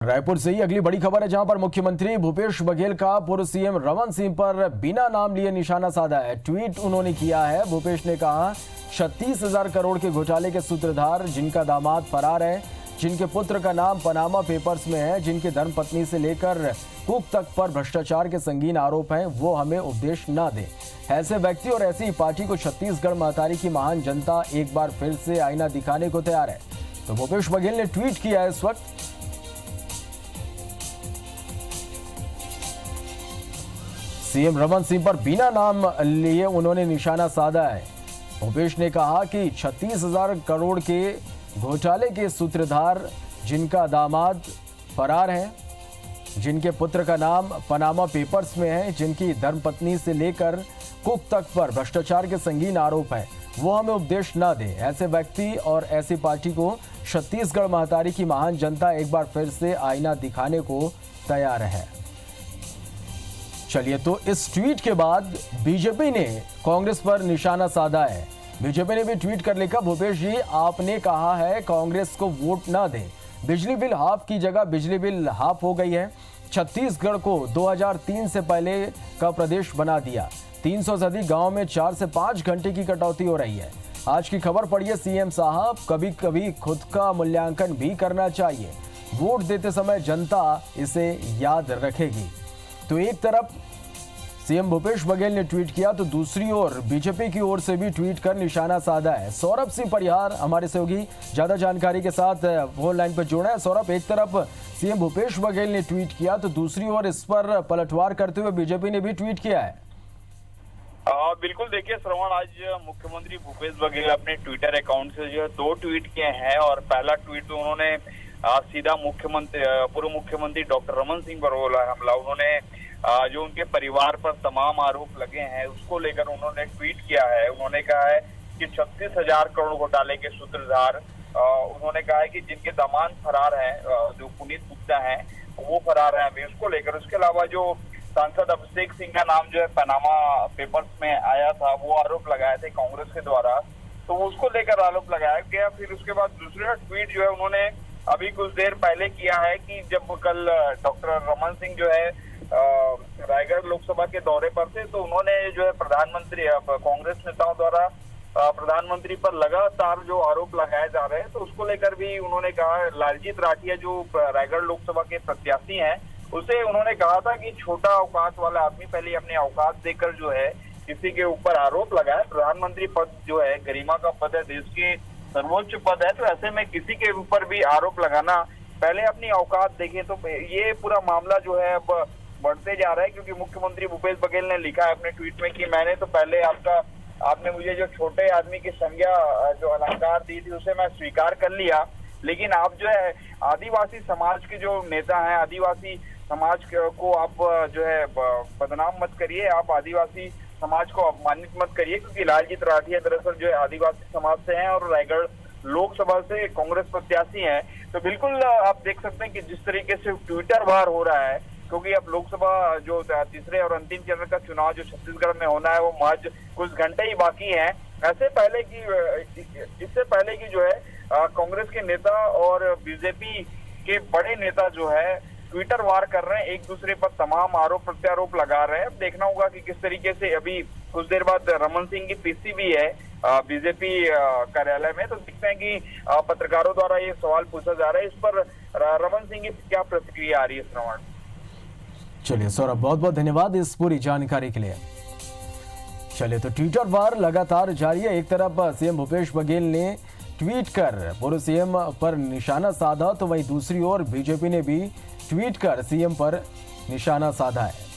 रायपुर से ही अगली बड़ी खबर है, जहां पर मुख्यमंत्री भूपेश बघेल का पूर्व सीएम रमन सिंह पर बिना नाम लिए निशाना साधा है। ट्वीट उन्होंने किया है। भूपेश ने कहा, 36,000 करोड़ के घोटाले के सूत्रधार जिनका दामाद फरार है, जिनके पुत्र का नाम पनामा पेपर्स में है, जिनकी धर्मपत्नी से लेकर कुक तक पर भ्रष्टाचार के संगीन आरोप हैं, वो हमें उपदेश ना दें। ऐसे व्यक्ति और ऐसी पार्टी को छत्तीसगढ़ महतारी की महान जनता एक बार फिर से आईना दिखाने को तैयार है। तो भूपेश बघेल ने ट्वीट किया है इस वक्त। सीएम रमन सिंह पर बिना नाम लिए उन्होंने निशाना साधा है। भूपेश ने कहा कि 36,000 करोड़ के घोटाले के सूत्रधार जिनका दामाद फरार है, जिनके पुत्र का नाम पनामा पेपर्स में है, जिनकी धर्मपत्नी से लेकर कुक तक पर भ्रष्टाचार के संगीन आरोप है, वो हमें उपदेश ना दे। ऐसे व्यक्ति और ऐसी पार्टी को छत्तीसगढ़ महतारी की महान जनता एक बार फिर से आईना दिखाने को तैयार है। चलिए, तो इस ट्वीट के बाद बीजेपी ने कांग्रेस पर निशाना साधा है। बीजेपी ने भी ट्वीट कर लिखा, भूपेश जी आपने कहा है कांग्रेस को वोट ना दें। बिजली बिल हाफ की जगह बिजली बिल हाफ हो गई है। छत्तीसगढ़ को 2003 से पहले का प्रदेश बना दिया। 300 से अधिक गाँव में 4 से 5 घंटे की कटौती हो रही है। आज की खबर पढ़िए, सीएम साहब कभी कभी खुद का मूल्यांकन भी करना चाहिए। वोट देते समय जनता इसे याद रखेगी। तो एक तरफ सीएम भूपेश बघेल ने ट्वीट किया, तो दूसरी ओर बीजेपी की ओर से भी ट्वीट कर निशाना साधा है। सौरभ सिंह परिहार हमारे सहयोगी ज्यादा जानकारी के साथ फोन लाइन पर जोड़ा है। सौरभ, एक तरफ सीएम भूपेश बघेल ने ट्वीट किया, तो दूसरी ओर इस पर पलटवार करते हुए बीजेपी ने भी ट्वीट किया है। बिल्कुल, देखिए श्रवण, आज मुख्यमंत्री भूपेश बघेल अपने ट्विटर अकाउंट से जो है 2 ट्वीट किए हैं। और पहला ट्वीट तो उन्होंने सीधा पूर्व मुख्यमंत्री डॉक्टर रमन सिंह पर बोला हमला। उन्होंने जो उनके परिवार पर तमाम आरोप लगे हैं उसको लेकर उन्होंने ट्वीट किया है। उन्होंने कहा है कि 36,000 करोड़ घोटाले के सूत्रधार, उन्होंने कहा है कि जिनके दामाद फरार हैं, जो पुनीत गुप्ता हैं, वो फरार हैं अभी, उसको लेकर। उसके अलावा जो सांसद अभिषेक सिंह का नाम जो है पनामा पेपर्स में आया था, वो आरोप लगाए थे कांग्रेस के द्वारा, तो उसको लेकर आरोप लगाया गया। फिर उसके बाद दूसरा ट्वीट जो है उन्होंने अभी कुछ देर पहले किया है कि जब कल डॉक्टर रमन सिंह जो है रायगढ़ लोकसभा के दौरे पर थे, तो उन्होंने जो है प्रधानमंत्री, कांग्रेस नेताओं द्वारा प्रधानमंत्री पर लगातार जो आरोप लगाए जा रहे हैं, तो उसको लेकर भी उन्होंने कहा। लालजीत राठिया जो रायगढ़ लोकसभा के प्रत्याशी हैं, उसे उन्होंने कहा था कि छोटा अवकाश वाला आदमी पहले अपने अवकाश देकर जो है किसी के ऊपर आरोप लगाए। प्रधानमंत्री पद जो है गरिमा का पद है, देश के सर्वोच्च पद है, तो ऐसे में किसी के ऊपर भी आरोप लगाना, पहले अपनी औकात देखें। तो ये पूरा मामला जो है अब बढ़ते जा रहा है, क्योंकि मुख्यमंत्री भूपेश बघेल ने लिखा है अपने ट्वीट में कि मैंने तो पहले आपने मुझे जो छोटे आदमी की संज्ञा जो अलंकार दी थी उसे मैं स्वीकार कर लिया, लेकिन आप जो है आदिवासी समाज के जो नेता हैं, आदिवासी समाज को आप जो है बदनाम मत करिए, आप आदिवासी समाज को अपमानित मत करिए, क्योंकि लालजीत राठिया दरअसल जो है आदिवासी समाज से हैं और रायगढ़ लोकसभा से कांग्रेस प्रत्याशी हैं। तो बिल्कुल आप देख सकते हैं कि जिस तरीके से ट्विटर वार हो रहा है, क्योंकि अब लोकसभा जो तीसरे और अंतिम चरण का चुनाव जो छत्तीसगढ़ में होना है वो महज कुछ घंटे ही बाकी हैं। इससे पहले की जो है कांग्रेस के नेता और बीजेपी के बड़े नेता जो है ट्विटर वार कर रहे हैं, एक दूसरे पर तमाम आरोप प्रत्यारोप लगा रहे हैं। अब देखना होगा कि किस तरीके से, अभी कुछ देर बाद रमन सिंह की पीसी भी है बीजेपी कार्यालय में, तो देखते हैं कि पत्रकारों द्वारा ये सवाल पूछा जा रहा है, इस पर रमन सिंह की क्या प्रतिक्रिया आ रही है। श्रवण, चलिए सौरभ, बहुत बहुत धन्यवाद इस पूरी जानकारी के लिए। चलिए, तो ट्विटर वार लगातार जारी है। एक तरफ सीएम भूपेश बघेल ने ट्वीट कर पूर्व सीएम पर निशाना साधा, तो वहीं दूसरी ओर बीजेपी ने भी ट्वीट कर सीएम पर निशाना साधा है।